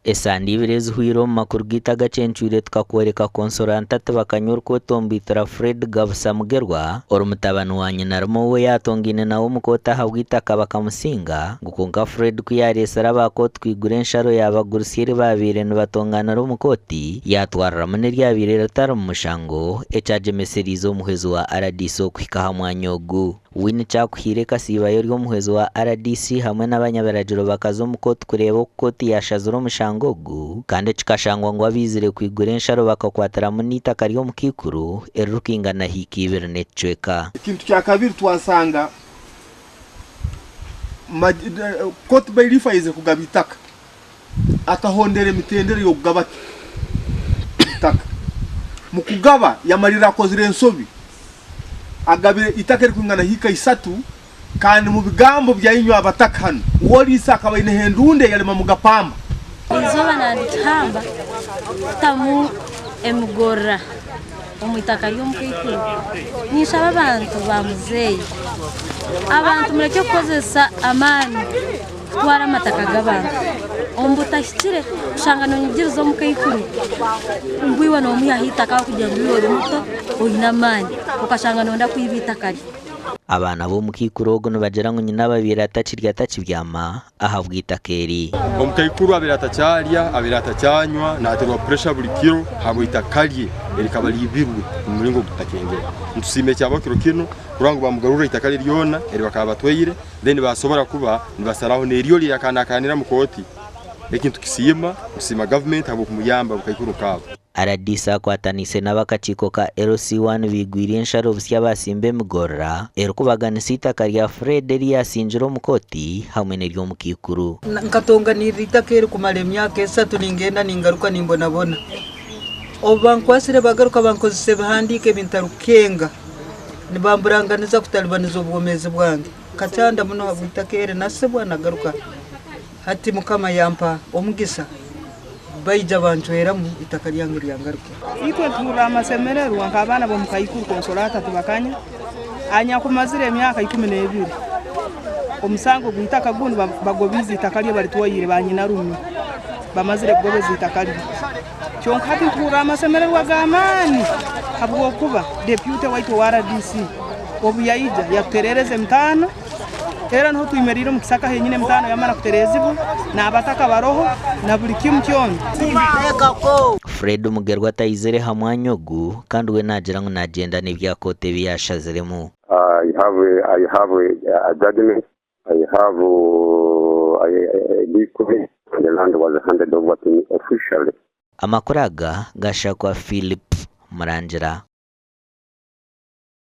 Esandi ibirezi huiro makuru gitaga cenchwire tukakwereka konsoranta tabakanyur ko tombitara Fred Gabusamugerwa orumutabano wanye narimo we yatongine nawo mukota hawita kabakamusinga gukonga Fred kuyaresara bako twigure nsharo yabagurisire babire nibatongana ro mukoti yatwarra muneri yabire ratara mushango echaje meserizo muhezo wa RDC kwika hamwanyogu wini chakuhire kasibayo ryo muhezo wa RDC hamwe n'abanyabarajiro bakazo mukoti kureba koti yashazuro mushangogu kandi cikashangwa ngo abizire kwigure nsharo bakakwatara munita kariyo mukikuru erukingana hikibere necweka. Ikintu kya kabiri twasanga koti bayirifa ize kugabitaka akahondere mitendere yo kugaba itaka mukugaba yamarira kozire nsobi agabire itaka rikungana hika isatu kandi mu bigambo byayinywa abatakano wori isaka bayine hendunde yalema mugapamba izoba nanditamba tamu emugora umwitaka y'umukikuru nishaba abantu bamuzeyi abantu mureke kozesa amani twara amataka g'abantu ombutashikire ushangano nyigirizo mukikuru ngwiwa no muyahitaka kugira ngo yore muto oyinamani ukashangano nda kwibita kali abana bo mukikurogo nibagera ngo nyina babira atacirya atacibyama ahabwita keri omukikuru abira atacalya abira atacanywa naterwa pressure buli kiro habwita kalye erikaba libirwe mulingo gutakengera ntusime cyabo kiro kino kurango bamugarura itakali ryona eri bakaba tweyire then basobora kuba nibasaraho neriyo lirakanira mukoti ekintu kisima usima government habo kumuyamba bukayikuru kabo aradisa kwatanise n'abakaciko ka LC1 bigwiriye nsharo busya basimbe mugorra erukubaganisita kariya Fred yasinjiro mukoti hamwe n'iryo mukikuru nkatonga nirita kere kumara emyaka 3 ningenda ningaruka nimbonabona obankwasire bagaruka bankozese bahandike bintarukenga nibamburanganiza kutalibaniza ubwomezi bwange kacanda muno habwita kere nasebwa nagaruka hati mukama yampa omugisa baija banjwera mu itaka lyange lyangaruke ikwe tura amasemererwa nkabana bo mukayikuru konsolata tubakanya anya kumazire emyaka 12 omusango gwitaka gundi bagobizi itakali bali twoyire banyina rumi bamazire gobezi itakali cyonkati tura amasemererwa gamani habwo kuba deputy waito wa RDC obuyaija yaperereze mtano era no tuimeriro mukisaka henyine mtano yamara kuterezibu na abataka baroho na buli kimu cyonye Fred Mugerwa taizere hamwanyogu kandi we nagira ngo nagenda n'ibyakote biyashaziremo I have a judgment. I have a decree. The land was handed over to me officially. Amakuraga gashakwa Philip Murangira.